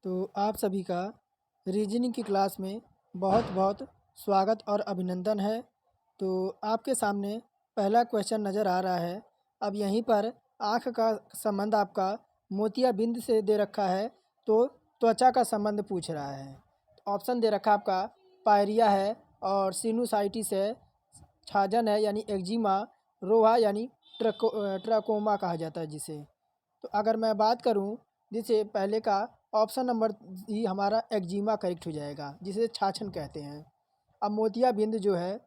तो आप सभी का रीजनिंग की क्लास में बहुत बहुत स्वागत और अभिनंदन है। तो आपके सामने पहला क्वेश्चन नज़र आ रहा है। अब यहीं पर आँख का संबंध आपका मोतियाबिंद से दे रखा है, तो त्वचा का संबंध पूछ रहा है। ऑप्शन दे रखा आपका पायरिया है और सिनुसाइटिस है, छाजन है यानी एक्जिमा, रोहा यानी ट्रकोमा कहा जाता है जिसे। तो अगर मैं बात करूं, जिसे पहले का ऑप्शन नंबर ही हमारा एक्जिमा करेक्ट हो जाएगा, जिसे छाछन कहते हैं। अब मोतियाबिंद जो है,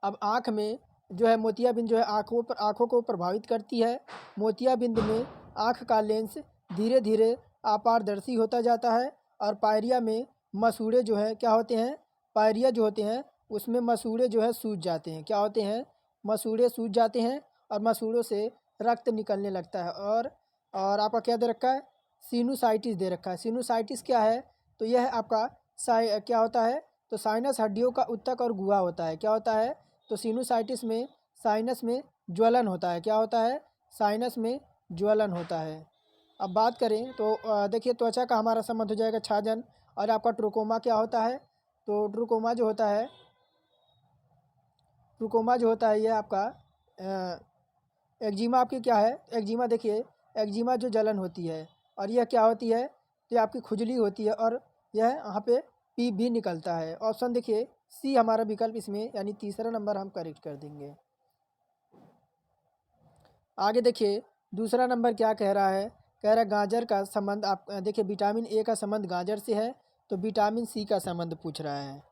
अब आँख में जो है मोतियाबिंद जो है आँखों को प्रभावित करती है। मोतियाबिंद में आँख का लेंस धीरे धीरे अपारदर्शी होता जाता है और पायरिया में मसूड़े जो है क्या होते हैं, पायरिया जो होते हैं उसमें मसूड़े जो है सूज जाते हैं। क्या होते हैं? मसूड़े सूज जाते हैं और मसूड़ों से रक्त निकलने लगता है। और आपका क्या दे रखा है? सिनुसाइटिस दे रखा है। सिनुसाइटिस क्या है? तो यह आपका क्या होता है? तो साइनस हड्डियों का ऊतक और गुहा होता है। क्या होता है? तो सिनुसाइटिस में साइनस में ज्वलन होता है। क्या होता है? साइनस में ज्वलन होता है। अब बात करें तो देखिए त्वचा का हमारा संबंध हो जाएगा छाजन। और आपका ट्रोकोमा क्या होता है? तो ट्रोकोमा जो होता है, ये आपका एक्जिमा आपकी क्या है? एक्जिमा देखिए, एक्जिमा जो जलन होती है और यह क्या होती है? तो ये आपकी खुजली होती है और यह यहाँ पे पी भी निकलता है। ऑप्शन देखिए सी हमारा विकल्प इसमें यानी तीसरा नंबर हम करेक्ट कर देंगे। आगे देखिए दूसरा नंबर क्या कह रहा है? कह रहा है गाजर का संबंध। आप देखिए विटामिन ए का संबंध गाजर से है, तो विटामिन सी का संबंध पूछ रहा है।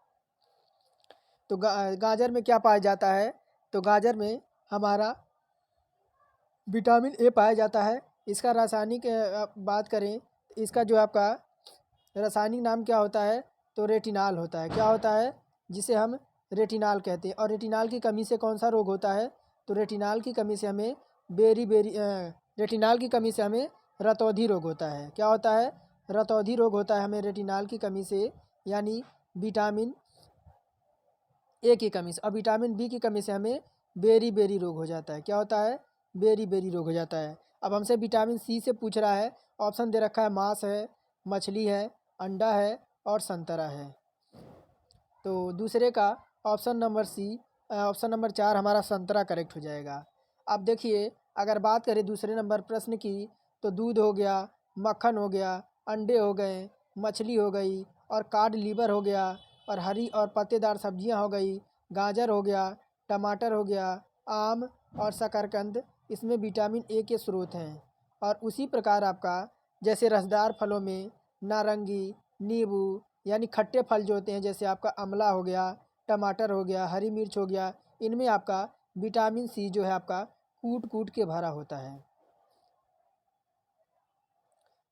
तो गाजर में क्या पाया जाता है? तो गाजर में हमारा विटामिन ए पाया जाता है। इसका रासायनिक बात करें, इसका जो आपका रासायनिक नाम क्या होता है? तो रेटिनाल होता है। क्या होता है? जिसे हम रेटिनाल कहते हैं। और रेटिनाल की कमी से कौन सा रोग होता है? तो रेटिनाल की कमी से हमें रेटिनाल की कमी से हमें रतौंधी रोग होता है। क्या होता है? रतौंधी रोग होता है हमें रेटिनाल की कमी से, यानी विटामिन ए की कमी से। और विटामिन बी की कमी से हमें बेरी रोग हो जाता है। क्या होता है? बेरी रोग हो जाता है। अब हमसे विटामिन सी से पूछ रहा है। ऑप्शन दे रखा है मांस है, मछली है, अंडा है और संतरा है। तो दूसरे का option number C, option number 4 हमारा संतरा करेक्ट हो जाएगा। अब देखिए अगर बात करें दूसरे नंबर प्रश्न की, तो दूध हो गया, मक्खन हो गया, अंडे हो गए, मछली हो गई और कार्ड लीवर हो गया और हरी और पत्तेदार सब्जियां हो गई, गाजर हो गया, टमाटर हो गया, आम और शकरकंद इसमें विटामिन ए के स्रोत हैं। और उसी प्रकार आपका जैसे रसदार फलों में नारंगी, नींबू यानी खट्टे फल जो होते हैं, जैसे आपका अमला हो गया, टमाटर हो गया, हरी मिर्च हो गया, इनमें आपका विटामिन सी जो है आपका कूट कूट के भरा होता है।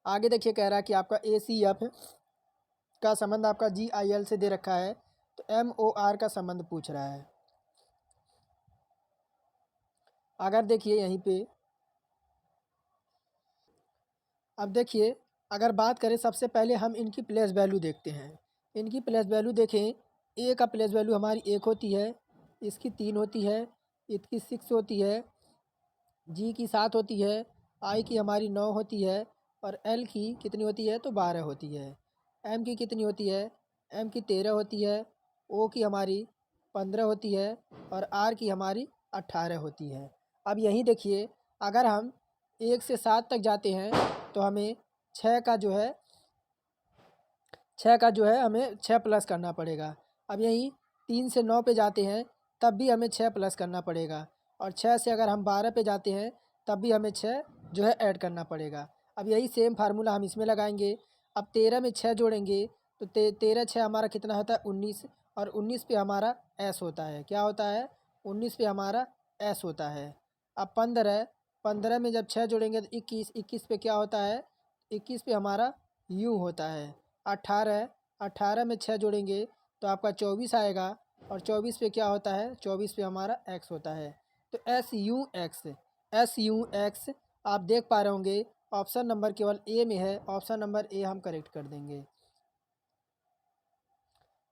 आगे देखिए कह रहा है कि आपका ACF का संबंध आपका GIL से दे रखा है, तो MOR का संबंध पूछ रहा है। अगर देखिए यहीं पे, अब देखिए अगर बात करें सबसे पहले हम इनकी प्लेस वैल्यू देखते हैं। इनकी प्लेस वैल्यू देखें, ए का प्लेस वैल्यू हमारी 1 होती है, इसकी 3 होती है, इसकी 6 होती है, जी की 7 होती है, आई की हमारी 9 होती है और एल की कितनी होती है? तो 12 होती है। एम की कितनी होती है? एम की 13 होती है, ओ की हमारी 15 होती है और आर की हमारी 18 होती है। अब यहीं देखिए अगर हम 1 से 7 तक जाते हैं तो हमें 6 का जो है हमें 6 प्लस करना पड़ेगा। अब यहीं 3 से 9 पे जाते हैं तब भी हमें 6 प्लस करना पड़ेगा। और 6 से अगर हम 12 पे जाते हैं तब भी हमें 6 जो है ऐड करना पड़ेगा। अब यही सेम फार्मूला हम इसमें लगाएंगे। अब 13 में 6 जोड़ेंगे तो 13 6 हमारा कितना होता है? 19। और 19 पे हमारा एस होता है। क्या होता है? 19 पे हमारा एस होता है। अब 15 में जब 6 जोड़ेंगे तो 21 पे क्या होता है? 21 पे हमारा यू होता है। 18 में 6 जोड़ेंगे तो आपका 24 आएगा और 24 पे क्या होता है? 24 पे हमारा एक्स होता है। तो SUX आप देख पा रहे होंगे ऑप्शन नंबर केवल ए में है। ऑप्शन नंबर ए हम करेक्ट कर देंगे।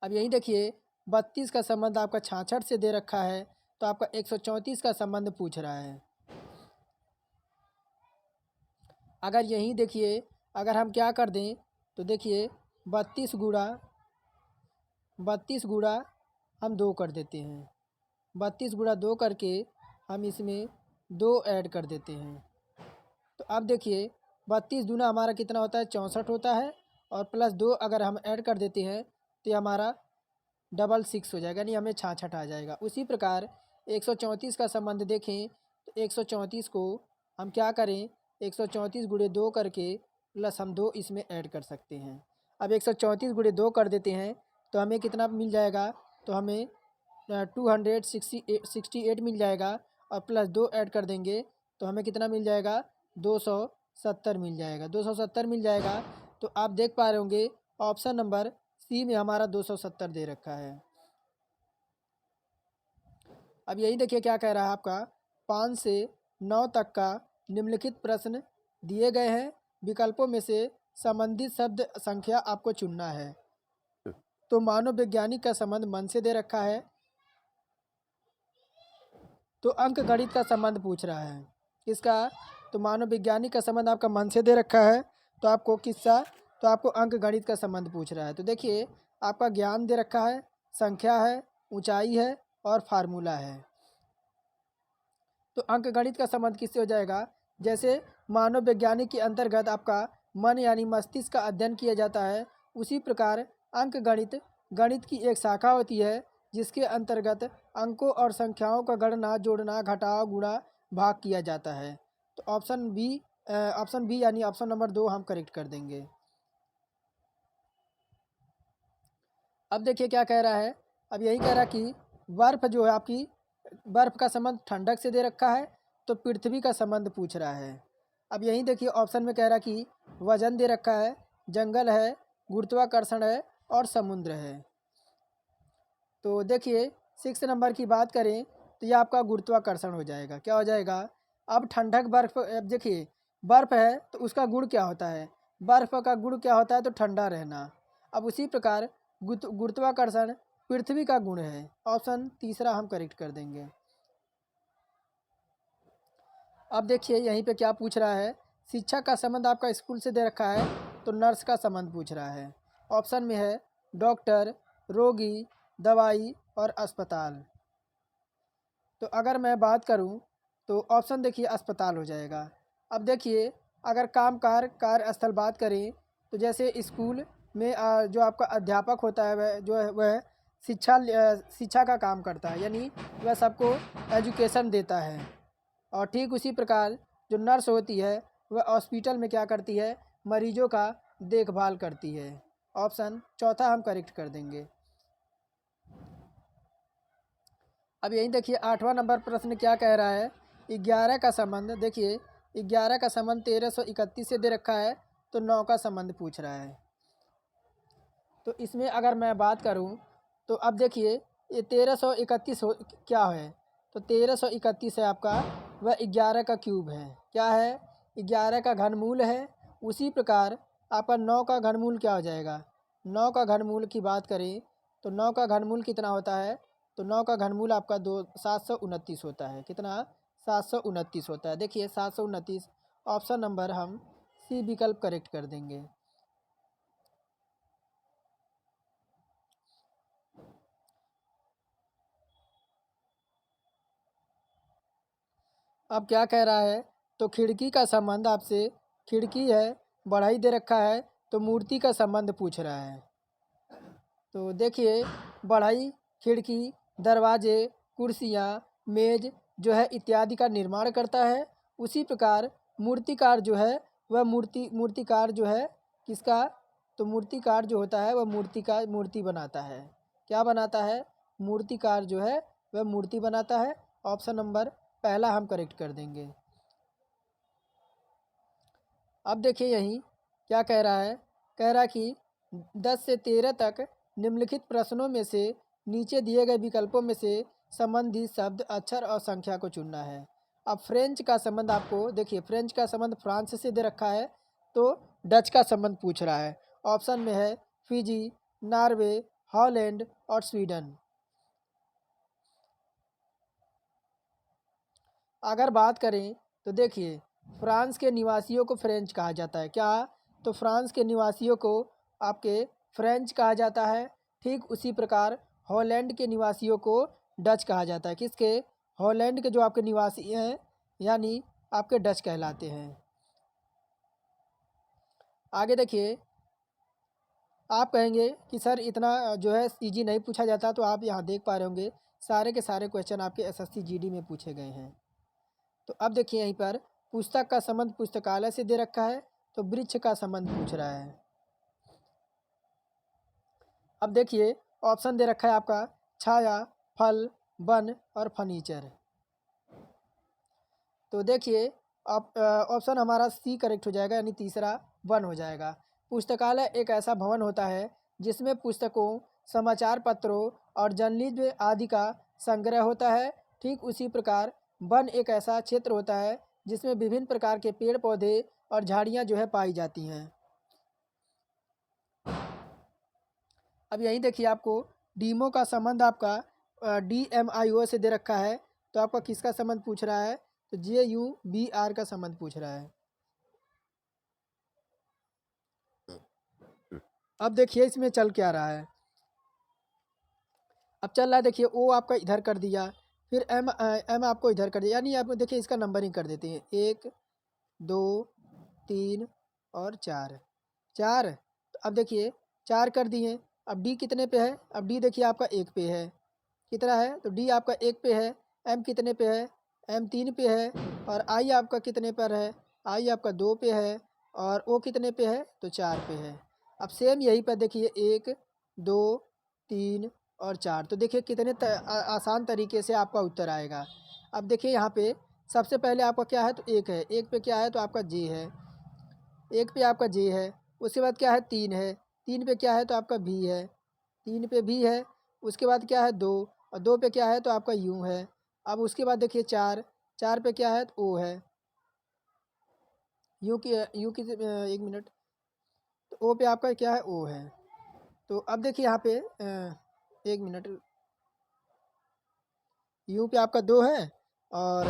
अब यही देखिए 32 का संबंध आपका 66 से दे रखा है, तो आपका 134 का संबंध पूछ रहा है। अगर यहीं देखिए अगर हम क्या कर दें तो देखिए 32 गुणा हम 2 कर देते हैं। 32 गुणा 2 करके हम इसमें 2 ऐड कर देते हैं। तो अब देखिए 32 दूना हमारा कितना होता है, 64 होता है, और प्लस 2 अगर हम ऐड कर देते हैं तो ये हमारा डबल 6 हो जाएगा, यानी हमें 66 आ जाएगा। उसी प्रकार 134 का संबंध देखें तो 134 को हम क्या करें, 134 गुणे 2 करके प्लस हम 2 इसमें ऐड कर सकते हैं। अब 134 गुणे 2 कर देते हैं तो हमें कितना मिल जाएगा, तो हमें 268 मिल जाएगा, और प्लस 2 ऐड कर देंगे तो हमें कितना मिल जाएगा, 270 मिल जाएगा। 270 मिल जाएगा। तो आप देख पा रहे होंगे ऑप्शन नंबर सी में हमारा 270 दे रखा है। अब यही देखिए क्या कह रहा है आपका, 5 से 9 तक का निम्नलिखित प्रश्न दिए गए हैं, विकल्पों में से संबंधित शब्द संख्या आपको चुनना है। तो मानव वैज्ञानिक का संबंध मन से दे रखा है, तो अंक गणित का संबंध पूछ रहा है किसका, तो मानव वैज्ञानिक का संबंध आपका मन से दे रखा है, तो आपको किसका, तो आपको अंक गणित का संबंध पूछ रहा है। तो देखिए आपका ज्ञान दे रखा है, संख्या है, ऊंचाई है और फार्मूला है। तो अंक गणित का संबंध किससे हो जाएगा, जैसे मानव वैज्ञानिक के अंतर्गत आपका मन यानी मस्तिष्क का अध्ययन किया जाता है, उसी प्रकार अंक गणित गणित की एक शाखा होती है जिसके अंतर्गत अंकों और संख्याओं का गणना, जोड़ना, घटाव, गुणा, भाग किया जाता है। तो ऑप्शन बी यानी ऑप्शन नंबर 2 हम करेक्ट कर देंगे। अब देखिए क्या कह रहा है, अब यही कह रहा है कि बर्फ़ जो है आपकी, बर्फ़ का संबंध ठंडक से दे रखा है, तो पृथ्वी का संबंध पूछ रहा है। अब यहीं देखिए ऑप्शन में कह रहा कि वजन दे रखा है, जंगल है, गुरुत्वाकर्षण है और समुद्र है। तो देखिए 6 नंबर की बात करें तो ये आपका गुरुत्वाकर्षण हो जाएगा। क्या हो जाएगा, अब ठंडक बर्फ़, अब देखिए बर्फ़ है तो उसका गुण क्या होता है, बर्फ़ का गुण क्या होता है, तो ठंडा रहना। अब उसी प्रकार गुरुत्वाकर्षण पृथ्वी का गुण है। ऑप्शन तीसरा हम करेक्ट कर देंगे। अब देखिए यहीं पे क्या पूछ रहा है, शिक्षा का संबंध आपका स्कूल से दे रखा है, तो नर्स का संबंध पूछ रहा है। ऑप्शन में है डॉक्टर, रोगी, दवाई और अस्पताल। तो अगर मैं बात करूं तो ऑप्शन देखिए अस्पताल हो जाएगा। अब देखिए अगर कार्यस्थल बात करें तो जैसे स्कूल में जो आपका अध्यापक होता है वह शिक्षा का काम करता है, यानी वह सबको एजुकेशन देता है। और ठीक उसी प्रकार जो नर्स होती है वह हॉस्पिटल में क्या करती है, मरीजों का देखभाल करती है। ऑप्शन चौथा हम करेक्ट कर देंगे। अब यही देखिए 8वां नंबर प्रश्न क्या कह रहा है, 11 का संबंध, देखिए 11 का संबंध 1331 से दे रखा है, तो 9 का संबंध पूछ रहा है। तो इसमें अगर मैं बात करूं तो अब देखिए ये 1331 क्या है, तो 1331 है आपका वह 11 का क्यूब है। क्या है, 11 का घनमूल है। उसी प्रकार आपका 9 का घनमूल क्या हो जाएगा, 9 का घनमूल की बात करें तो 9 का घनमूल कितना होता है, तो 9 का घनमूल आपका 729 होता है। कितना, 729 होता है। देखिए 729 ऑप्शन नंबर हम सी विकल्प करेक्ट कर देंगे। अब क्या कह रहा है, तो खिड़की का संबंध आपसे, खिड़की है, बढ़ाई दे रखा है, तो मूर्ति का संबंध पूछ रहा है। तो देखिए बढ़ई खिड़की, दरवाजे, कुर्सियाँ, मेज जो है इत्यादि का निर्माण करता है। उसी प्रकार मूर्तिकार जो है वह मूर्तिकार जो है किसका, तो मूर्तिकार जो होता है वह मूर्ति बनाता है। क्या बनाता है, मूर्तिकार जो है वह मूर्ति बनाता है। ऑप्शन नंबर पहला हम करेक्ट कर देंगे। अब देखिए यहीं क्या कह रहा है, कह रहा कि 10 से 13 तक निम्नलिखित प्रश्नों में से नीचे दिए गए विकल्पों में से संबंधित शब्द, अक्षर और संख्या को चुनना है। अब फ्रेंच का संबंध आपको, देखिए फ्रेंच का संबंध फ्रांस से दे रखा है, तो डच का संबंध पूछ रहा है। ऑप्शन में है फिजी, नॉर्वे, हॉलैंड और स्वीडन। अगर बात करें तो देखिए फ्रांस के निवासियों को फ्रेंच कहा जाता है। क्या, तो फ्रांस के निवासियों को आपके फ्रेंच कहा जाता है। ठीक उसी प्रकार हॉलैंड के निवासियों को डच कहा जाता है। किसके? हॉलैंड के जो आपके निवासी हैं यानी आपके डच कहलाते हैं। आगे देखिए, आप कहेंगे कि सर इतना जो है ईजी नहीं पूछा जाता, तो आप यहाँ देख पा रहे होंगे सारे के सारे क्वेश्चन आपके एसएससी जीडी में पूछे गए हैं। तो अब देखिए यहीं पर पुस्तक का संबंध पुस्तकालय से दे रखा है, तो वृक्ष का संबंध पूछ रहा है। अब देखिए ऑप्शन दे रखा है आपका छाया, फल, वन और फर्नीचर। तो देखिए ऑप्शन हमारा सी करेक्ट हो जाएगा, यानी तीसरा वन हो जाएगा। पुस्तकालय एक ऐसा भवन होता है जिसमें पुस्तकों, समाचार पत्रों और जर्नलिज्म आदि का संग्रह होता है। ठीक उसी प्रकार वन एक ऐसा क्षेत्र होता है जिसमें विभिन्न प्रकार के पेड़ पौधे और झाड़ियाँ जो है पाई जाती हैं। अब यहीं देखिए आपको डीमो का संबंध आपका DMIO से दे रखा है, तो आपका किसका संबंध पूछ रहा है? तो JUBR का संबंध पूछ रहा है। अब देखिए इसमें चल क्या रहा है। अब चल रहा है देखिए O आपका इधर कर दिया, फिर M आपको इधर कर दिया, यानी आप देखिए इसका नंबरिंग कर देते हैं 1 2 3 और 4। तो अब देखिए 4 कर दिए। अब D कितने पे है? अब D देखिए आपका 1 पे है। कितना है? तो D आपका 1 पे है। M कितने पे है? M 3 पे है। और I आपका कितने पर है? I आपका 2 पे है। और O कितने पे है? तो 4 पे है। अब सेम यहीं पर देखिए 1 2 3 और 4। तो देखिए कितने आसान तरीके से आपका उत्तर आएगा। अब देखिए यहाँ पे सबसे पहले आपका क्या है? तो 1 है। 1 पे क्या है? तो आपका J है। 1 पे आपका J है। उसके बाद क्या है? 3 है। 3 पे क्या है? तो आपका V है। 3 पे V है। उसके बाद क्या है? 2, और 2 पे क्या है? तो आपका U है। अब उसके बाद देखिए 4 पे क्या है? तो O है। U की 1 मिनट, तो O पे आपका क्या है? O है। तो अब देखिए यहाँ पे 1 मिनट, U पे आपका 2 है और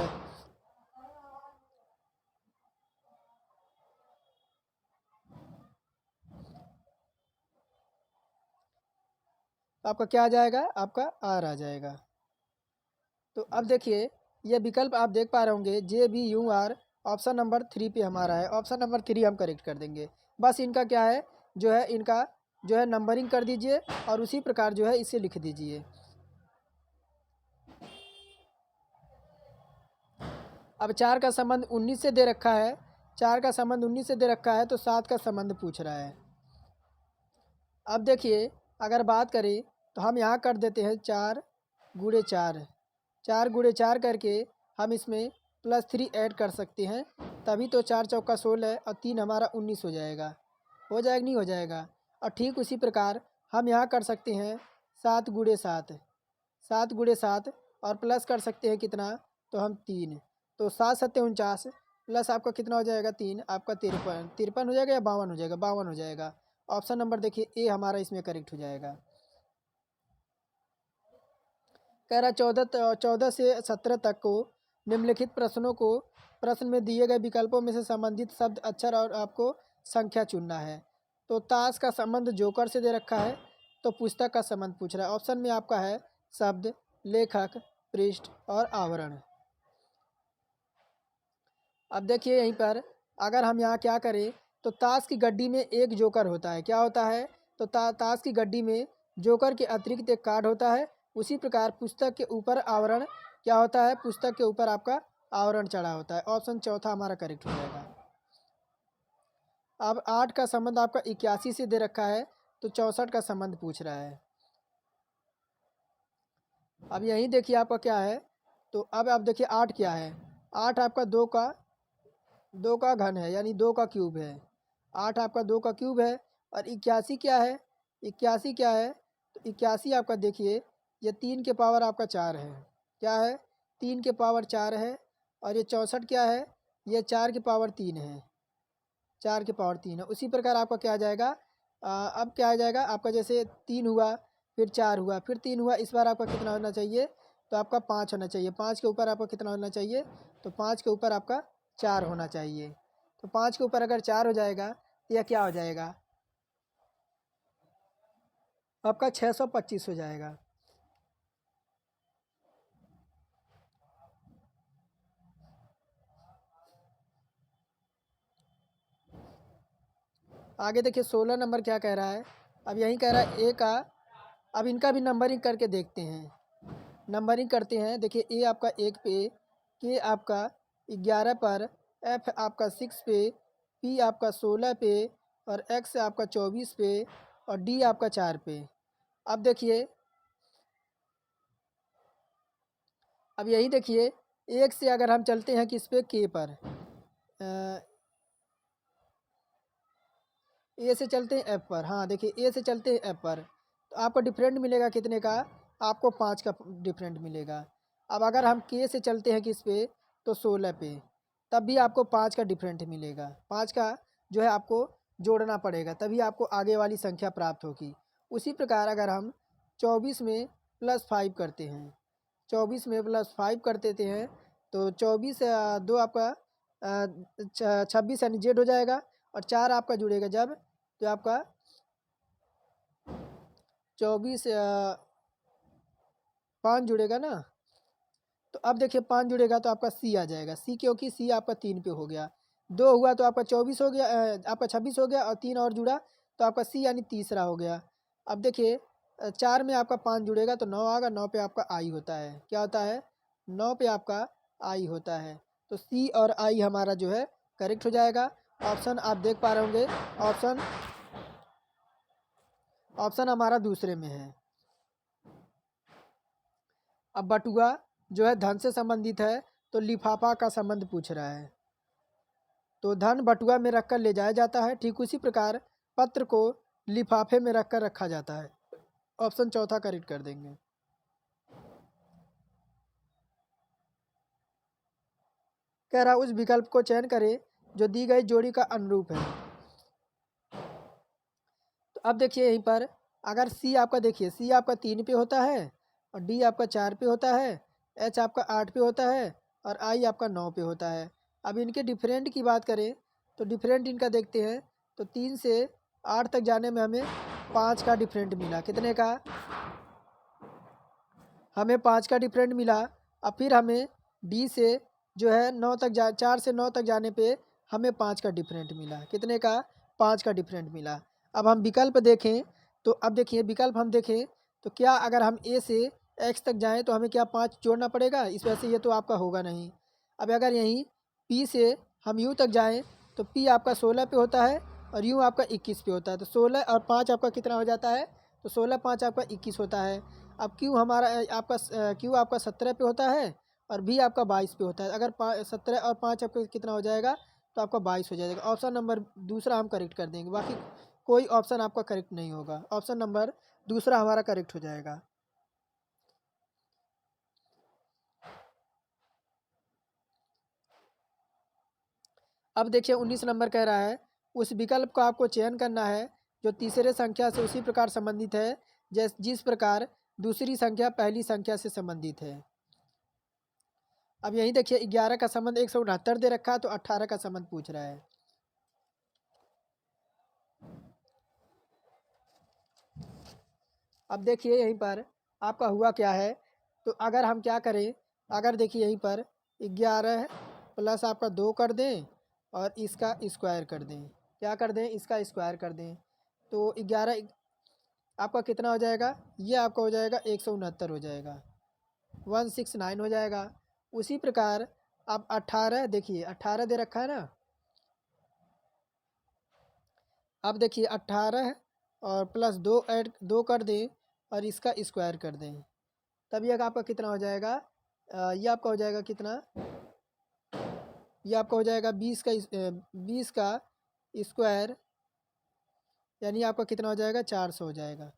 आपका क्या आ जाएगा? आपका R आ जाएगा। तो अब देखिए ये विकल्प आप देख पा रहे होंगे JBUR, ऑप्शन नंबर 3 पे हमारा है। ऑप्शन नंबर 3 हम करेक्ट कर देंगे। बस इनका क्या है जो है, इनका जो है नंबरिंग कर दीजिए और उसी प्रकार जो है इसे लिख दीजिए। अब 4 का संबंध 19 से दे रखा है। 4 का संबंध 19 से दे रखा है, तो 7 का संबंध पूछ रहा है। अब देखिए अगर बात करें तो हम यहाँ कर देते हैं 4 गुणे 4। 4 गुणे 4 करके हम इसमें +3 ऐड कर सकते हैं, तभी तो 4 चौका 16 और 3 हमारा 19 हो जाएगा। हो जाएगा नहीं हो जाएगा? और ठीक उसी प्रकार हम यहाँ कर सकते हैं 7 गुणे 7। 7 गुणे 7 और प्लस कर सकते हैं कितना? तो हम 3। तो 7 सत्ते 49 प्लस आपका कितना हो जाएगा? 3, आपका 53 हो जाएगा या 52 हो जाएगा? 52 हो जाएगा। ऑप्शन नंबर देखिए ए हमारा इसमें करेक्ट हो जाएगा। कह रहा 14 से 17 तक को निम्नलिखित प्रश्नों को प्रश्न में दिए गए विकल्पों में से संबंधित शब्द, अक्षर और आपको संख्या चुनना है। तो ताश का संबंध जोकर से दे रखा है, तो पुस्तक का संबंध पूछ रहा है। ऑप्शन में आपका है शब्द, लेखक, पृष्ठ और आवरण। अब देखिए यहीं पर अगर हम यहाँ क्या करें, तो ताश की गड्डी में एक जोकर होता है। क्या होता है? तो ताश की गड्डी में जोकर के अतिरिक्त एक कार्ड होता है। उसी प्रकार पुस्तक के ऊपर आवरण क्या होता है? पुस्तक के ऊपर आपका आवरण चढ़ा होता है। ऑप्शन चौथा हमारा करेक्ट हो जाएगा। अब 8 का संबंध आपका 81 से दे रखा है, तो 64 का संबंध पूछ रहा है। अब यहीं देखिए आपका क्या है, तो अब आप देखिए 8 क्या है? 8 आपका 2 का घन है, यानी 2 का क्यूब है। 8 आपका 2 का क्यूब है। और 81 क्या है? 81 क्या है? तो 81 आपका देखिए ये 3 के पावर आपका 4 है। क्या है? 3 के पावर 4 है। और ये 64 क्या है? ये 4 के पावर 3 है। 4 के पावर 3 है। उसी प्रकार आपका क्या आ जाएगा? अब क्या आ जाएगा आपका? जैसे 3 हुआ, फिर 4 हुआ, फिर 3 हुआ, इस बार आपका कितना होना चाहिए? तो आपका 5 होना चाहिए। 5 के ऊपर आपका कितना होना चाहिए? तो 5 के ऊपर आपका 4 होना चाहिए। तो 5 के ऊपर अगर 4 हो जाएगा तो यह क्या हो जाएगा, आपका 625 हो जाएगा। आगे देखिए 16 नंबर क्या कह रहा है। अब यही कह रहा है ए का, अब इनका भी नंबरिंग करके देखते हैं। नंबरिंग करते हैं। देखिए ए आपका 1 पे, के आपका 11 पर, एफ आपका 6 पे, पी आपका 16 पे, और एक्स आपका 24 पे, और डी आपका 4 पे। अब देखिए, अब यही देखिए, एक से अगर हम चलते हैं किस पे, के पर, ए से चलते हैं एफ पर। हाँ देखिए, ए से चलते हैं एफ पर, तो आपको डिफरेंट मिलेगा कितने का, आपको 5 का डिफरेंट मिलेगा। अब अगर हम के से चलते हैं किस पे, तो 16 पे, तब भी आपको 5 का डिफरेंट मिलेगा। 5 का जो है आपको जोड़ना पड़ेगा, तभी आपको आगे वाली संख्या प्राप्त होगी। उसी प्रकार अगर हम 24 में +5 करते हैं, 24 में +5 कर देते हैं, तो 24 दो आपका 26 यानी जेड हो जाएगा, और 4 आपका जुड़ेगा जब, तो आपका 24 5 जुड़ेगा ना। तो अब देखिए 5 जुड़ेगा तो आपका सी आ जाएगा, सी क्योंकि सी आपका 3 पे हो गया। 2 हुआ तो आपका 24 हो गया, आपका 26 हो गया, और 3 और जुड़ा तो आपका सी यानी तीसरा हो गया। अब देखिए 4 में आपका 5 जुड़ेगा तो 9 आएगा, 9 पे आपका आई होता है। क्या होता है, 9 पे आपका आई होता है। तो सी और आई हमारा जो है करेक्ट हो जाएगा। ऑप्शन आप देख पा रहे होंगे, ऑप्शन ऑप्शन हमारा दूसरे में है। अब बटुआ जो है धन से संबंधित है, तो लिफाफा का संबंध पूछ रहा है। तो धन बटुआ में रखकर ले जाया जाता है, ठीक उसी प्रकार पत्र को लिफाफे में रखकर रखा जाता है। ऑप्शन चौथा करेक्ट कर देंगे। कह रहा उस विकल्प को चयन करें जो दी गई जोड़ी का अनुरूप है। तो अब देखिए यहीं पर, अगर सी आपका, देखिए सी आपका 3 पे होता है, और डी आपका 4 पे होता है, एच आपका 8 पे होता है, और आई आपका 9 पे होता है। अब इनके डिफरेंट की बात करें तो डिफरेंट इनका देखते हैं, तो 3 से 8 तक जाने में हमें 5 का डिफरेंट मिला। कितने का, हमें 5 का डिफरेंट मिला। अब फिर हमें डी से जो है 9 तक 4 से 9 तक जाने पे हमें 5 का डिफरेंट मिला। कितने का, 5 का डिफरेंट मिला। अब हम विकल्प देखें, तो अब देखिए विकल्प हम देखें तो क्या, अगर हम ए से एक्स तक जाएं तो हमें क्या 5 जोड़ना पड़ेगा, इस वजह से ये तो आपका होगा नहीं। अब अगर यहीं पी से हम यू तक जाएं, तो पी आपका 16 पे होता है, और यू आपका 21 पे होता है। तो 16 और 5 आपका कितना हो जाता है, तो 16 5 आपका 21 होता है। अब क्यू हमारा आपका क्यू आपका 17 पे होता है, और भी आपका 22 पे होता है। अगर 17 और 5 आपका कितना हो जाएगा, तो आपका 22 हो जाएगा। ऑप्शन नंबर दूसरा हम करेक्ट कर देंगे, बाकी कोई ऑप्शन आपका करेक्ट नहीं होगा। ऑप्शन नंबर दूसरा हमारा करेक्ट हो जाएगा। अब देखिए 19 नंबर कह रहा है, उस विकल्प का आपको चयन करना है जो तीसरे संख्या से उसी प्रकार संबंधित है जिस प्रकार दूसरी संख्या पहली संख्या से संबंधित है। अब यही देखिए 11 का संबंध 169 दे रखा है, तो 18 का संबंध पूछ रहा है। अब देखिए यहीं पर आपका हुआ क्या है, तो अगर हम क्या करें, अगर देखिए यहीं पर 11 प्लस आपका 2 कर दें, और इसका स्क्वायर कर दें। क्या कर दें, इसका स्क्वायर कर दें, तो 11 आपका कितना हो जाएगा, ये आपका हो जाएगा 169 हो जाएगा, 169 हो जाएगा। उसी प्रकार अब 18, देखिए 18 दे रखा है ना। अब देखिए 18 और प्लस 2 ऐड 2 कर दें, और इसका स्क्वायर कर दें, तब यह आपका कितना हो जाएगा, ये आपका हो जाएगा कितना, ये आपका हो जाएगा 20 का स्क्वायर, यानी आपका कितना हो जाएगा, 400 हो जाएगा।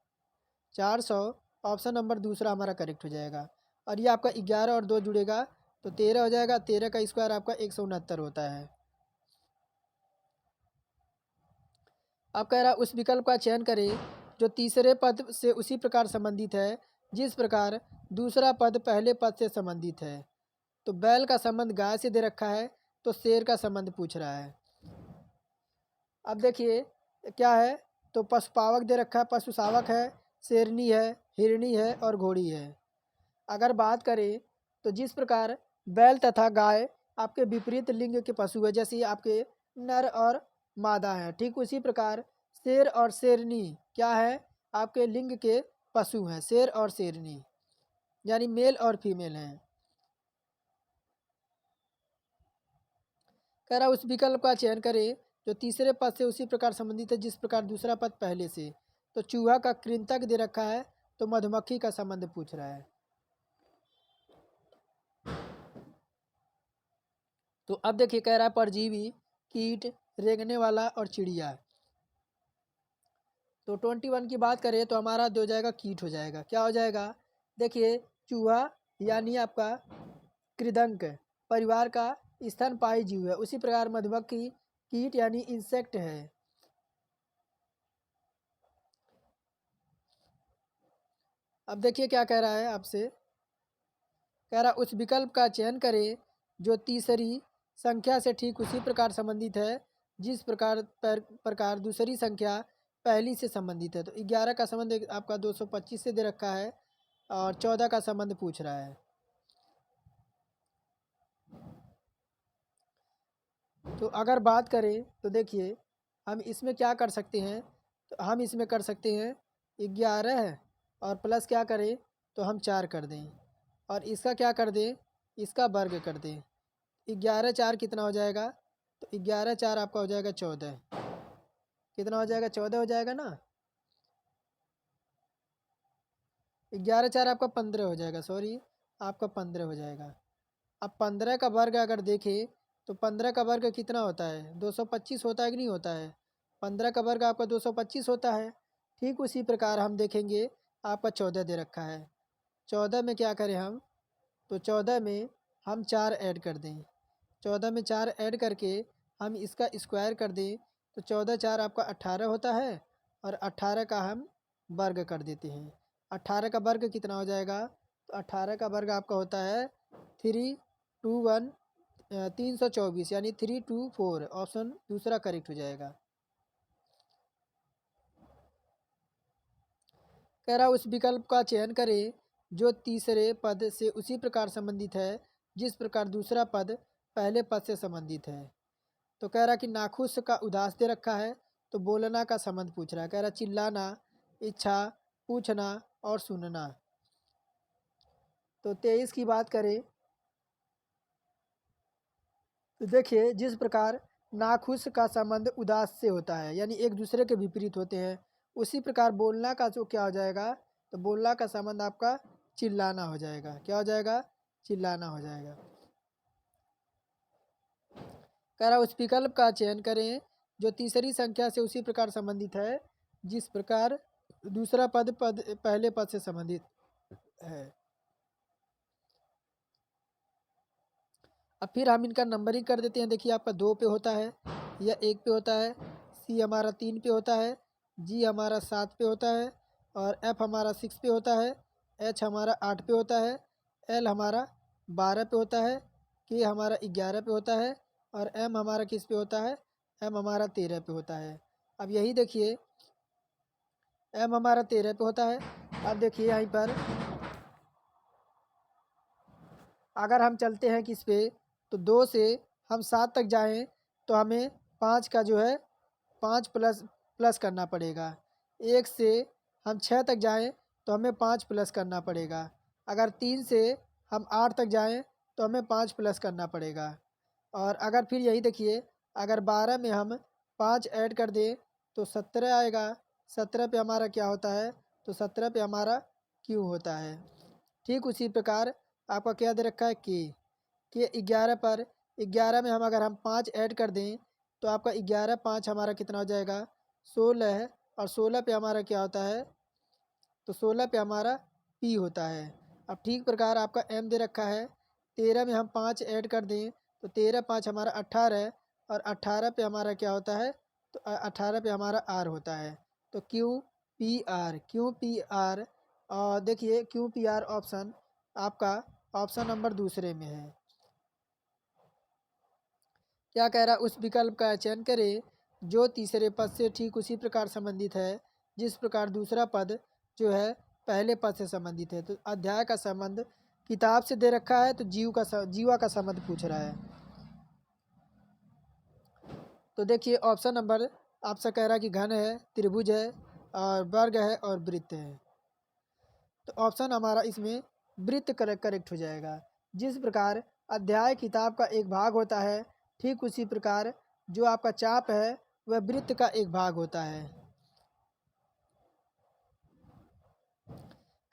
400 ऑप्शन नंबर दूसरा हमारा करेक्ट हो जाएगा। और ये आपका 11 और 2 जुड़ेगा तो 13 हो जाएगा। 13 का स्क्वायर आपका 169 होता है। अब कह रहा उस विकल्प का चयन करें जो तीसरे पद से उसी प्रकार संबंधित है जिस प्रकार दूसरा पद पहले पद से संबंधित है। तो बैल का संबंध गाय से दे रखा है, तो शेर का संबंध पूछ रहा है। अब देखिए क्या है, तो पशुपावक दे रखा है, पशु शावक है, शेरनी है, हिरणी है और घोड़ी है। अगर बात करें तो जिस प्रकार बैल तथा गाय आपके विपरीत लिंग के पशु है, जैसे आपके नर और मादा है, ठीक उसी प्रकार शेर और शेरनी क्या है, आपके लिंग के पशु हैं। शेर और शेरनी यानी मेल और फीमेल हैं। कह रहा उस विकल्प का चयन करें जो तीसरे पद से उसी प्रकार संबंधित है जिस प्रकार दूसरा पद पहले से। तो चूहा का कृंतक दे रखा है, तो मधुमक्खी का संबंध पूछ रहा है। तो अब देखिए कह रहा है परजीवी, कीट, रेंगने वाला और चिड़िया। तो 21 की बात करें तो हमारा हो जाएगा कीट हो जाएगा। क्या हो जाएगा, देखिए चूहा यानी आपका कृदंक परिवार का स्तनपायी जीव है, उसी प्रकार मधुमक्खी कीट यानी इंसेक्ट है। अब देखिए क्या कह रहा है आपसे, कह रहा उस विकल्प का चयन करें जो तीसरी संख्या से ठीक उसी प्रकार संबंधित है जिस प्रकार दूसरी संख्या पहली से संबंधित है। तो 11 का संबंध आपका 225 से दे रखा है और 14 का संबंध पूछ रहा है। तो अगर बात करें तो देखिए हम इसमें क्या कर सकते हैं, तो हम इसमें कर सकते हैं 11 और प्लस क्या करें, तो हम 4 कर दें और इसका क्या कर दें, इसका वर्ग कर दें। 11 4 कितना हो जाएगा, तो 11 4 आपका हो जाएगा 14। कितना हो जाएगा, 14 हो जाएगा ना। 11 4 आपका 15 हो जाएगा, सॉरी आपका 15 हो जाएगा। अब 15 का वर्ग अगर देखें तो 15 का वर्ग कितना होता है, 225 होता है कि नहीं होता है। 15 का वर्ग आपका 225 होता है। ठीक उसी प्रकार हम देखेंगे आपका 14 दे रखा है। 14 में क्या करें हम, तो 14 में हम 4 ऐड कर दें। 14 में 4 ऐड करके हम इसका स्क्वायर कर दें तो 14 4 आपका 18 होता है और 18 का हम वर्ग कर देते हैं। 18 का वर्ग कितना हो जाएगा, तो 18 का वर्ग आपका होता है 321 324 यानी 324। ऑप्शन दूसरा करेक्ट हो जाएगा। कह रहा उस विकल्प का चयन करें जो तीसरे पद से उसी प्रकार संबंधित है जिस प्रकार दूसरा पद पहले पद से संबंधित है। तो कह रहा कि नाखुश का उदास दे रखा है, तो बोलना का संबंध पूछ रहा है। कह रहा चिल्लाना, इच्छा, पूछना और सुनना। तो 23 की बात करें तो देखिए जिस प्रकार नाखुश का संबंध उदास से होता है यानी एक दूसरे के विपरीत होते हैं, उसी प्रकार बोलना का जो क्या हो जाएगा, तो बोलना का संबंध आपका चिल्लाना हो जाएगा। क्या हो जाएगा, चिल्लाना हो जाएगा। कह रहा उस विकल्प का चयन करें जो तीसरी संख्या से उसी प्रकार संबंधित है जिस प्रकार दूसरा पद पहले पद से संबंधित है। अब फिर हम इनका नंबरिंग कर देते हैं। देखिए आपका 2 पे होता है, या 1 पे होता है, सी हमारा 3 पे होता है, जी हमारा 7 पे होता है और एफ हमारा 6 पे होता है, एच हमारा 8 पे होता है, एल हमारा 12 पे होता है, के हमारा 11 पे होता है और एम हमारा किस पे होता है, एम हमारा 13 पे होता है। अब यही देखिए एम हमारा 13 पे होता है। अब देखिए यहीं पर अगर हम चलते हैं किस पे, तो 2 से हम 7 तक जाएं तो हमें 5 का जो है 5 प्लस प्लस करना पड़ेगा। 1 से हम 6 तक जाएं तो हमें 5 प्लस करना पड़ेगा। अगर 3 से हम 8 तक जाएं तो हमें 5 प्लस करना पड़ेगा। और अगर फिर यही देखिए अगर 12 में हम 5 ऐड कर दें तो 17 आएगा। 17 पे हमारा क्या होता है, तो 17 पे हमारा क्यू होता है। ठीक उसी प्रकार आपका क्या दे रखा है, के 11 पर 11 में हम अगर हम 5 ऐड कर दें तो आपका 11 5 हमारा कितना हो जाएगा, 16 है। और 16 पे हमारा क्या होता है, तो 16 पे हमारा पी होता है। अब ठीक प्रकार आपका एम दे रखा है, 13 में हम 5 ऐड कर दें तो 13 5 हमारा 18 और 18 पे हमारा क्या होता है, तो 18 पे हमारा आर होता है। तो क्यू पी आर। और देखिए क्यू पी आर ऑप्शन आपका ऑप्शन नंबर दूसरे में है। क्या कह रहा है उस विकल्प का चयन करें जो तीसरे पद से ठीक उसी प्रकार संबंधित है जिस प्रकार दूसरा पद जो है पहले पद से संबंधित है। तो अध्याय का संबंध किताब से दे रखा है, तो जीवा का संबंध पूछ रहा है। तो देखिए ऑप्शन नंबर आपसे कह रहा है कि घन है, त्रिभुज है और वर्ग है और वृत्त है। तो ऑप्शन हमारा इसमें वृत्त करेक्ट हो जाएगा। जिस प्रकार अध्याय किताब का एक भाग होता है, ठीक उसी प्रकार जो आपका चाप है वह वृत्त का एक भाग होता है।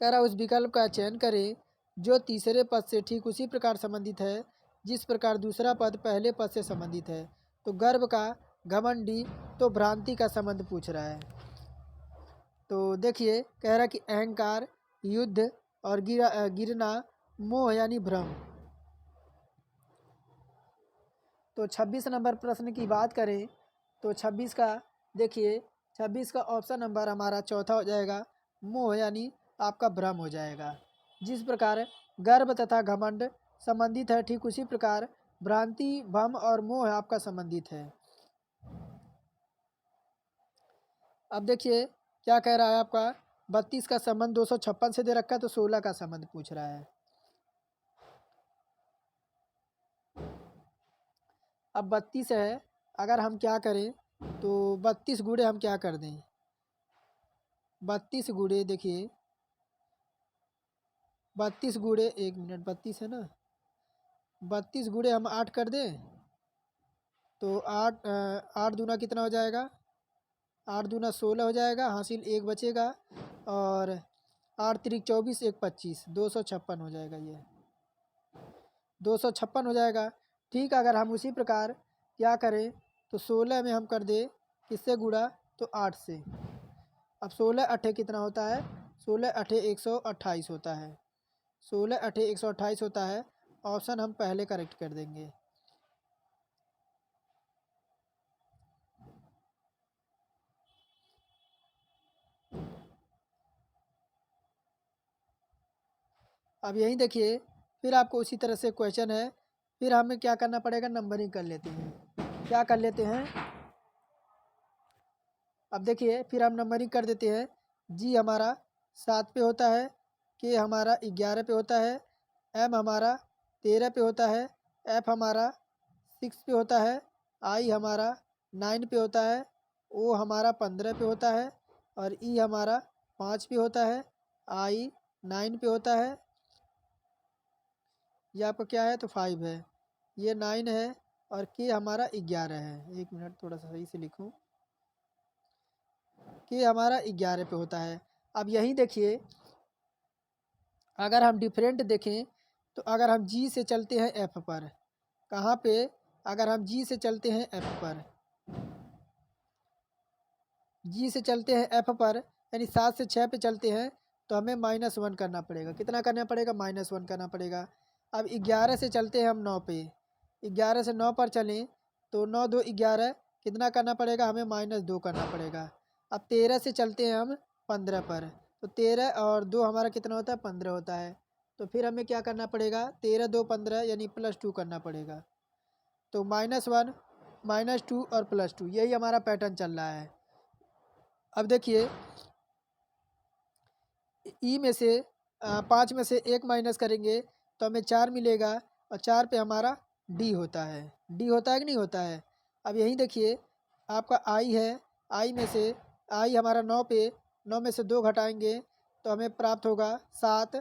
कह रहा उस विकल्प का चयन करें जो तीसरे पद से ठीक उसी प्रकार संबंधित है जिस प्रकार दूसरा पद पहले पद से संबंधित है। तो गर्व का, घमंडी, तो भ्रांति का संबंध पूछ रहा है। तो देखिए कह रहा कि अहंकार, युद्ध और गिरना, मोह यानी भ्रम। तो 26 नंबर प्रश्न की बात करें तो 26 का देखिए 26 का ऑप्शन नंबर हमारा चौथा हो जाएगा, मोह यानी आपका भ्रम हो जाएगा। जिस प्रकार गर्व तथा घमंड संबंधित है ठीक उसी प्रकार भ्रांति, भ्रम और मोह आपका संबंधित है। अब देखिए क्या कह रहा है आपका 32 का संबंध 256 से दे रखा है, तो 16 का संबंध पूछ रहा है। अब 32 है, अगर हम क्या करें तो 32 गुणे हम क्या कर दें, 32 गुणे देखिए 32 गुणे 1 मिनट 32 है ना, 32 गुणे हम 8 कर दें तो 8 दूना कितना हो जाएगा, 8 दूना 16 हो जाएगा, हासिल 1 बचेगा और 8 तिरिक 24, 1 25, 256 हो जाएगा। ये 256 हो जाएगा। ठीक, अगर हम उसी प्रकार क्या करें तो 16 में हम कर दें किससे गुणा, तो 8 से। अब 16 अठे कितना होता है, 16 अठे 128 होता है, 16 अठे 128 होता है। ऑप्शन हम पहले करेक्ट कर देंगे। अब यहीं देखिए फिर आपको उसी तरह से क्वेश्चन है, फिर हमें क्या करना पड़ेगा, नंबरिंग कर लेते हैं। क्या कर लेते हैं, अब देखिए फिर हम नंबरिंग कर देते हैं। जी हमारा 7 पे होता है, के हमारा 11 पे होता है, एम हमारा 13 पे होता है, एफ हमारा 6 पे होता है, आई हमारा 9 पे होता है, ओ हमारा 15 पे होता है और ई हमारा 5 पे होता है, आई 9 पे होता है, ये आपका क्या है तो 5 है, ये 9 है और के हमारा 11 है। 1 मिनट थोड़ा सा सही से लिखूँ, के हमारा 11 पे होता है। अब यहीं देखिए अगर हम डिफरेंट देखें तो अगर हम जी से चलते हैं एफ पर, कहाँ पे, अगर हम जी से चलते हैं एफ पर, जी से चलते हैं एफ पर यानी 7 से 6 पे चलते हैं तो हमें -1 करना पड़ेगा। कितना करना पड़ेगा, -1 करना पड़ेगा। अब 11 से चलते हैं हम 9 पे, 11 से 9 पर चलें तो 9 2 11, कितना करना पड़ेगा, हमें -2 करना पड़ेगा। अब 13 से चलते हैं हम 15 पर, तो 13 और 2 हमारा कितना होता है, 15 होता है। तो फिर हमें क्या करना पड़ेगा, 13 2 15 यानी +2 करना पड़ेगा। तो -1 -2 और +2 यही हमारा पैटर्न चल रहा है। अब देखिए ई में से 5 में से 1 माइनस करेंगे तो हमें 4 मिलेगा और 4 पे हमारा डी होता है, डी होता है कि नहीं होता है। अब यहीं देखिए आपका आई है, आई में से आई हमारा 9 पे, 9 में से 2 घटाएंगे तो हमें प्राप्त होगा 7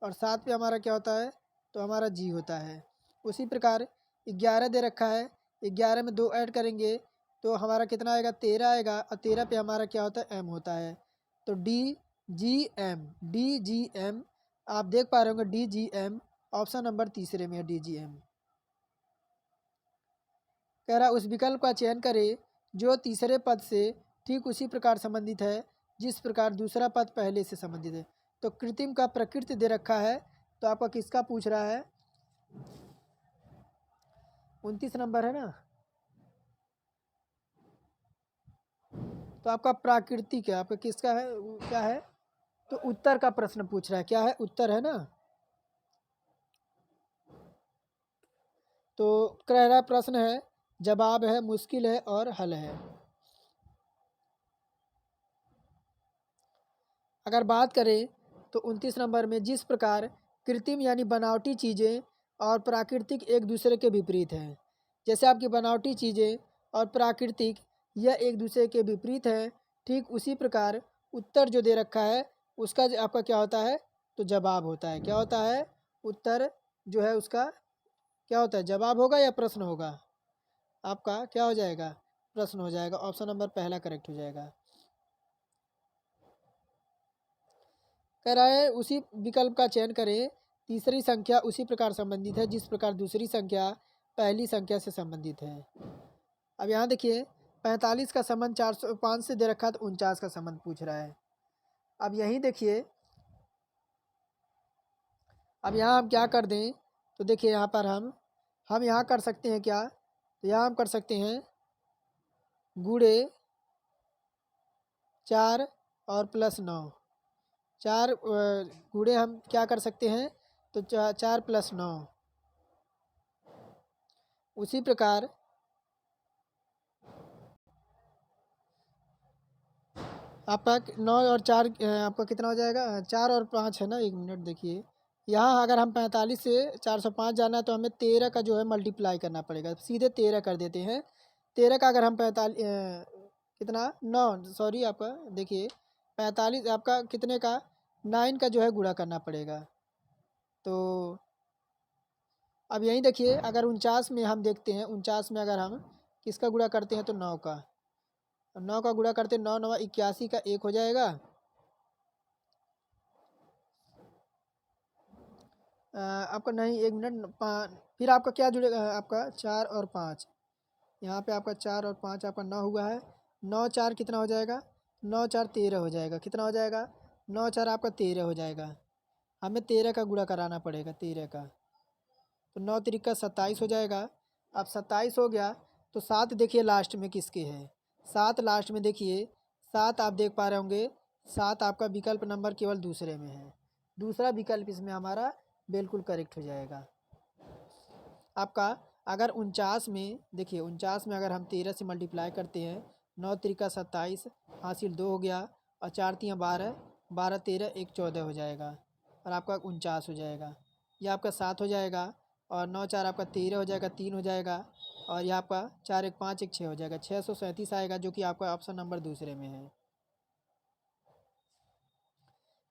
और 7 पे हमारा क्या होता है, तो हमारा जी होता है। उसी प्रकार 11 दे रखा है, 11 में 2 ऐड करेंगे तो हमारा कितना आएगा, 13 आएगा और 13 पे हमारा क्या होता है, एम होता है। तो D G M, D G M आप देख पा रहे होंगे, D G M option number तीसरे में है, डी जी एम। कह रहा उस विकल्प का चयन करें जो तीसरे पद से ठीक उसी प्रकार संबंधित है जिस प्रकार दूसरा पद पहले से संबंधित है। तो कृत्रिम का प्रकृति दे रखा है, तो आपका किसका पूछ रहा है, 29 नंबर है ना, तो आपका प्राकृतिक है, आपका किसका है, क्या है, तो उत्तर का प्रश्न पूछ रहा है, क्या है, उत्तर है ना। तो कह रहा प्रश्न है, जवाब है, मुश्किल है और हल है। अगर बात करें तो 29 नंबर में जिस प्रकार कृत्रिम यानी बनावटी चीज़ें और प्राकृतिक एक दूसरे के विपरीत हैं, जैसे आपकी बनावटी चीज़ें और प्राकृतिक यह एक दूसरे के विपरीत हैं, ठीक उसी प्रकार उत्तर जो दे रखा है उसका आपका क्या होता है, तो जवाब होता है। क्या होता है, उत्तर जो है उसका क्या होता है, जवाब होगा या प्रश्न होगा, आपका क्या हो जाएगा, प्रश्न हो जाएगा। ऑप्शन नंबर पहला करेक्ट हो जाएगा। कह रहा है उसी विकल्प का चयन करें, तीसरी संख्या उसी प्रकार संबंधित है जिस प्रकार दूसरी संख्या पहली संख्या से संबंधित है। अब यहाँ देखिए 45 का संबंध 405 से दे रखा है, तो 49 का संबंध पूछ रहा है। अब यहीं देखिए, अब यहाँ हम क्या कर दें, तो देखिए यहाँ पर हम यहाँ कर सकते हैं क्या, तो यहाँ हम कर सकते हैं गुणे 4 और प्लस 9। 4 गुणे हम क्या कर सकते हैं, तो 4 प्लस 9। उसी प्रकार आपका 9 और 4 आपका कितना हो जाएगा, 4 और 5 है ना, 1 मिनट देखिए। यहाँ अगर हम 45 से 405 जाना है तो हमें 13 का जो है मल्टीप्लाई करना पड़ेगा, सीधे 13 कर देते हैं। 13 का अगर हम 45 कितना 9 सॉरी आपका देखिए 45 आपका कितने का 9 का जो है गुणा करना पड़ेगा। तो अब यहीं देखिए अगर 49 में हम देखते हैं, 49 में अगर हम किसका गुणा करते हैं तो 9 का, 9 का गुणा करते हैं 9 9 81 का 1 हो जाएगा। आपका नहीं 1 मिनट फिर आपका क्या जुड़ेगा, आपका 4 और 5, यहाँ पे आपका 4 और 5 आपका 9 हुआ है। 9 4 कितना हो जाएगा, 9 4 13 हो जाएगा। कितना हो जाएगा, 9 4 आपका 13 हो जाएगा। हमें 13 का गुणा कराना पड़ेगा, 13 का, तो 9 तिरिका 27 हो जाएगा। अब 27 हो गया तो 7 देखिए लास्ट में किसके है, 7 लास्ट में देखिए, 7 आप देख पा रहे होंगे, 7 आपका विकल्प नंबर केवल दूसरे में है। दूसरा विकल्प इसमें हमारा बिल्कुल करेक्ट हो जाएगा। आपका अगर 49 में देखिए, 49 में अगर हम 13 से मल्टीप्लाई करते हैं, 9 तिरिका 27 हासिल 2 हो गया, और 4 तियाँ 12, 12 13 1 14 हो जाएगा, और आपका 49 हो जाएगा। यह आपका 7 हो जाएगा, और 9 4 आपका 13 हो जाएगा, 3 हो जाएगा, और यह आपका 4 1 5 1 6 हो जाएगा, 637 आएगा, जो कि आपका ऑप्शन नंबर दूसरे में है।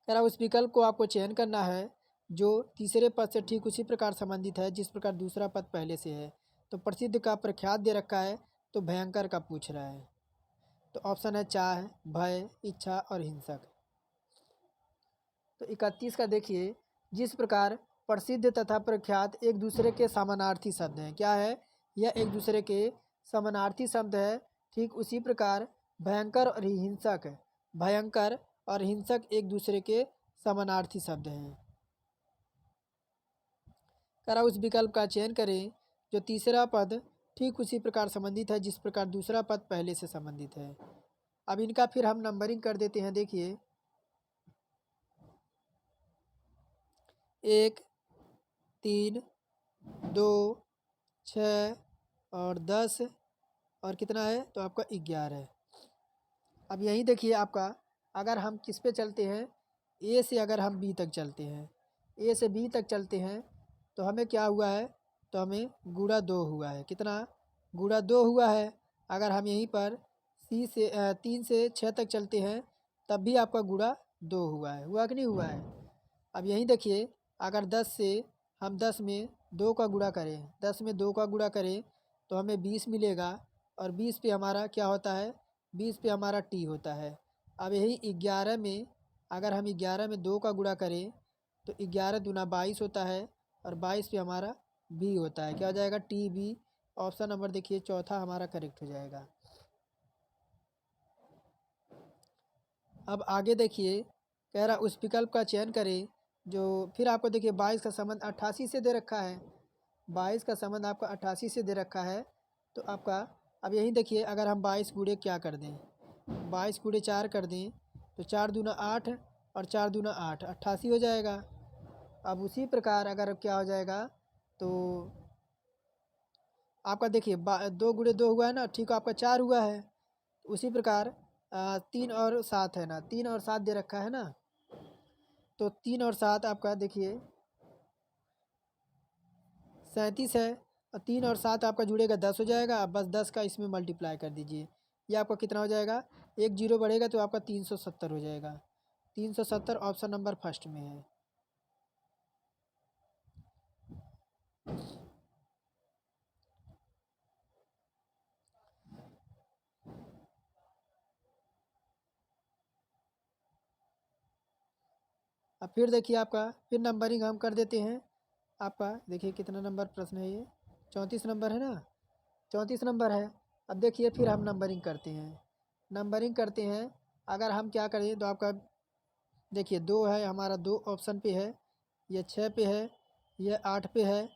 कह रहा उस विकल्प को आपको चयन करना है जो तीसरे पद से ठीक उसी प्रकार संबंधित है जिस प्रकार दूसरा पद पहले से है। तो प्रसिद्ध का प्रख्यात दे रखा है, तो भयंकर का पूछ रहा है। तो ऑप्शन है चाह, भय, इच्छा और हिंसक। तो 31 का देखिए, जिस प्रकार प्रसिद्ध तथा प्रख्यात एक दूसरे के समानार्थी शब्द हैं, क्या है, यह एक दूसरे के समानार्थी शब्द है, ठीक उसी प्रकार भयंकर और हिंसक, भयंकर और हिंसक एक दूसरे के समानार्थी शब्द हैं। करा उस विकल्प का चयन करें जो तीसरा पद ठीक उसी प्रकार संबंधित है जिस प्रकार दूसरा पद पहले से संबंधित है। अब इनका फिर हम नंबरिंग कर देते हैं। देखिए 1 3 2 6 और 10 और कितना है, तो आपका 11 है। अब यही देखिए आपका अगर हम किस पे चलते हैं, ए से अगर हम बी तक चलते हैं, ए से बी तक चलते हैं, तो हमें क्या हुआ है, तो हमें गुणा 2 हुआ है। कितना, गुणा 2 हुआ है। अगर हम यहीं पर सी से 3 से 6 तक चलते हैं, तब भी आपका गुणा 2 हुआ है, हुआ कि नहीं हुआ है। अब यहीं देखिए अगर 10 से हम 10 में 2 का गुणा करें, 10 में 2 का गुणा करें तो हमें 20 मिलेगा, और 20 पे हमारा क्या होता है, 20 पे हमारा टी होता है। अब यही 11 में अगर हम 11 में 2 का गुणा करें तो 11 दूना 22 होता है, और 22 पे हमारा बी होता है। क्या हो जाएगा, टी बी। ऑप्शन नंबर देखिए चौथा हमारा करेक्ट हो जाएगा। अब आगे देखिए, कह रहा उस विकल्प का चयन करें जो, फिर आपको देखिए 22 का संबंध 88 से दे रखा है, 22 का संबंध आपका 88 से दे रखा है। तो आपका अब यही देखिए अगर हम 22 गुणे क्या कर दें, 22 गुणे 4 कर दें, तो 4 दूना 8 और 4 दूना 8 88 हो जाएगा। अब उसी प्रकार अगर क्या हो जाएगा, तो आपका देखिए 2 गुणे 2 हुआ है ना, ठीक है, आपका 4 हुआ है। उसी प्रकार 3 और 7 है ना, 3 और 7 दे रखा है ना, तो 3 और 7 आपका देखिए 37 है, और 3 और 7 आपका जुड़ेगा 10 हो जाएगा। अब बस 10 का इसमें मल्टीप्लाई कर दीजिए, ये आपका कितना हो जाएगा, एक जीरो बढ़ेगा तो आपका 370 हो जाएगा। 370 ऑप्शन नंबर फर्स्ट में है। अब फिर देखिए आपका फिर नंबरिंग हम कर देते हैं। आपका देखिए कितना नंबर प्रश्न है ये, 34 नंबर है ना, 34 नंबर है। अब देखिए फिर हम नंबरिंग करते हैं, नंबरिंग करते हैं। अगर हम क्या करें तो आपका देखिए 2 है हमारा, 2 ऑप्शन पे है, ये 6 पे है, ये 8 पे है,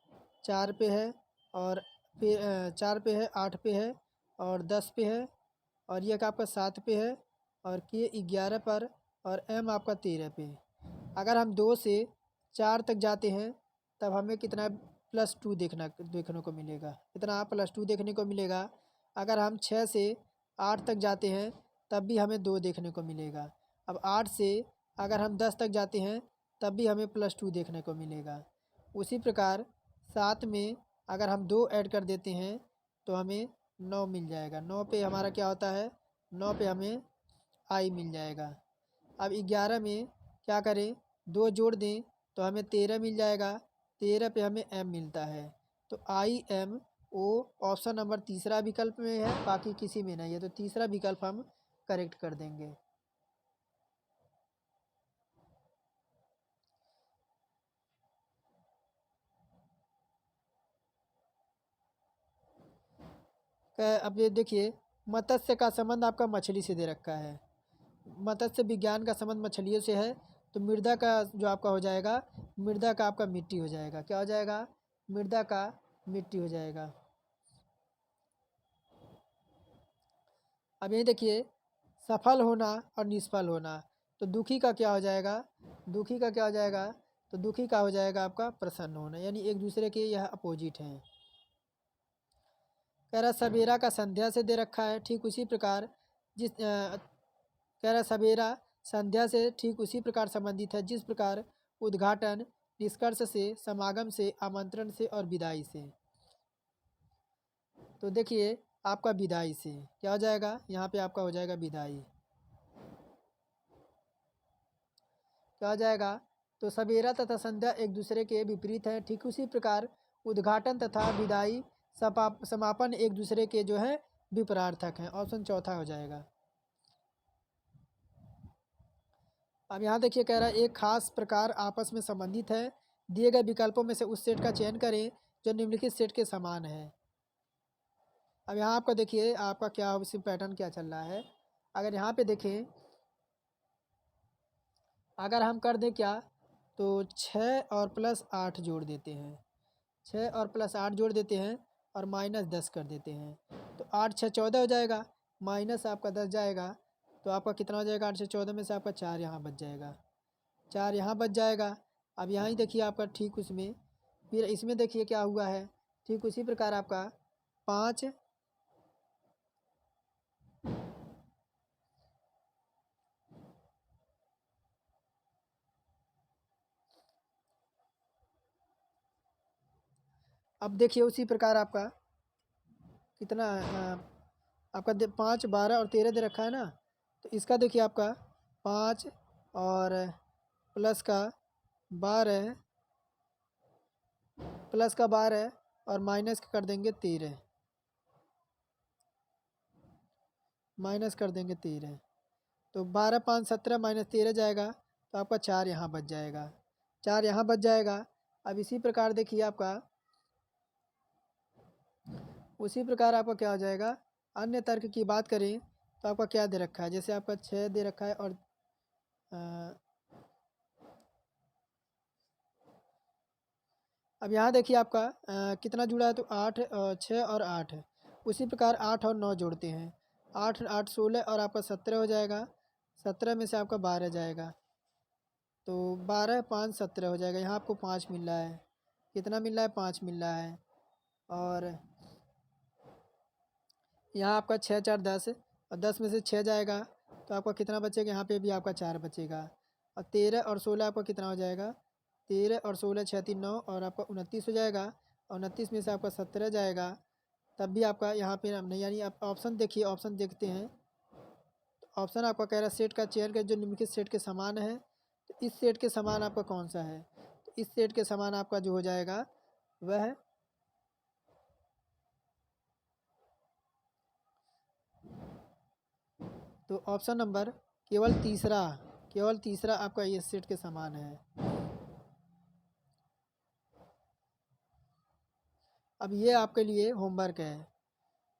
4 पे है, और फिर 4 पे है, 8 पे है, और 10 पे है, और ये आपका 7 पे है, और के 11 पर, और एम आपका 13 पे। अगर हम 2 से 4 तक जाते हैं तब हमें कितना +2 देखने को मिलेगा, कितना +2 देखने को मिलेगा। अगर हम 6 से 8 तक जाते हैं तब भी हमें 2 देखने को मिलेगा। अब 8 से अगर हम 10 तक जाते हैं तब भी हमें +2 देखने को मिलेगा। उसी प्रकार 7 में अगर हम 2 ऐड कर देते हैं तो हमें 9 मिल जाएगा। 9 पे हमारा क्या होता है, 9 पे हमें आई मिल जाएगा। अब 11 में क्या करें, 2 जोड़ दें तो हमें 13 मिल जाएगा। 13 पे हमें एम मिलता है, तो IMO ऑप्शन नंबर तीसरा विकल्प में है, बाकी किसी में नहीं है, तो तीसरा विकल्प हम करेक्ट कर देंगे। अब ये देखिए मत्स्य का संबंध आपका मछली से दे रखा है, मत्स्य विज्ञान का संबंध मछलियों से है, तो मृदा का जो आपका हो जाएगा, मृदा का आपका मिट्टी हो जाएगा। क्या हो जाएगा, मृदा का मिट्टी हो जाएगा। अब ये देखिए सफल होना और निष्फल होना, तो दुखी का क्या हो जाएगा, दुखी का क्या हो जाएगा, तो दुखी का हो जाएगा आपका प्रसन्न होना, यानी एक दूसरे के यह अपोजिट हैं। कह रहा सवेरा का संध्या से दे रखा है, ठीक उसी प्रकार कह रहा सवेरा संध्या से ठीक उसी प्रकार संबंधित है जिस प्रकार उद्घाटन निष्कर्ष से, समागम से, आमंत्रण से और विदाई से। तो देखिए आपका विदाई से क्या हो जाएगा, यहाँ पे आपका हो जाएगा विदाई। क्या हो जाएगा, तो सवेरा तथा संध्या एक दूसरे के विपरीत हैं, ठीक उसी प्रकार उद्घाटन तथा विदाई समापन एक दूसरे के जो है विपरार्थक हैं। ऑप्शन चौथा हो जाएगा। अब यहाँ देखिए कह रहा है एक खास प्रकार आपस में संबंधित है, दिए गए विकल्पों में से उस सेट का चयन करें जो निम्नलिखित सेट के समान है। अब यहाँ आपका देखिए आपका क्या पैटर्न क्या चल रहा है। अगर यहाँ पे देखें, अगर हम कर दें क्या, तो 6 और +8 जोड़ देते हैं, 6 और +8 जोड़ देते हैं और -10 कर देते हैं, तो 8 6 14 हो जाएगा, माइनस आपका 10 जाएगा, तो आपका कितना हो जाएगा, 8 से 14 में से आपका 4 यहाँ बच जाएगा, 4 यहाँ बच जाएगा। अब यहाँ ही देखिए आपका ठीक उसमें, फिर इसमें देखिए क्या हुआ है, ठीक उसी प्रकार आपका 5 अब देखिए उसी प्रकार आपका कितना आपका 5 12 और 13 दे रखा है ना, तो इसका देखिए आपका 5 और प्लस का 12, प्लस का 12 और माइनस कर देंगे 13, माइनस कर देंगे 13, तो 12 5 17 -13 जाएगा, तो आपका 4 यहाँ बच जाएगा, 4 यहाँ बच जाएगा। अब इसी प्रकार देखिए आपका उसी प्रकार आपका क्या हो जाएगा, अन्य तर्क की बात करें तो आपका क्या दे रखा है, जैसे आपका 6 दे रखा है, और अब यहाँ देखिए आपका कितना जुड़ा है, तो 8 6 और 8 है। उसी प्रकार 8 और 9 जोड़ते हैं, 8 8 16 और आपका 17 हो जाएगा, 17 में से आपका 12 जाएगा, तो 12 5 17 हो जाएगा। यहाँ आपको 5 मिल रहा है, कितना मिल रहा है, 5 मिल रहा है, और यहाँ आपका 6 4 10, और 10 में से 6 जाएगा, तो आपका कितना बचेगा, यहाँ पे भी आपका 4 बचेगा। और 13 और 16 आपका कितना हो जाएगा, 13 और 16 6 3 9 और आपका 29 हो जाएगा। और 29 में से आपका 17 जाएगा, तब भी आपका यहाँ पे नहीं, यानी आप ऑप्शन देखिए, ऑप्शन देखते हैं। तो ऑप्शन आपका कह रहा है सेट का चयन कर जो निम्नलिखित सेट के समान है। तो इस सेट के समान आपका कौन सा है, तो इस सेट के समान आपका जो हो जाएगा वह तो ऑप्शन नंबर केवल तीसरा आपका ये सेट के समान है। अब ये आपके लिए होमवर्क है,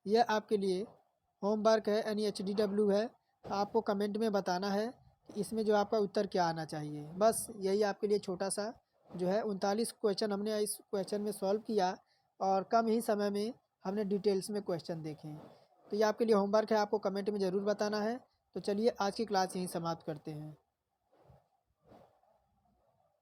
यह आपके लिए होमवर्क है, यानी HDW है। आपको कमेंट में बताना है कि इसमें जो आपका उत्तर क्या आना चाहिए। बस यही आपके लिए छोटा सा जो है 39 क्वेश्चन हमने इस क्वेश्चन में सॉल्व किया और कम ही समय में हमने डिटेल्स में क्वेश्चन देखे। तो ये आपके लिए होमवर्क है, आपको कमेंट में ज़रूर बताना है। तो चलिए आज की क्लास यहीं समाप्त करते हैं।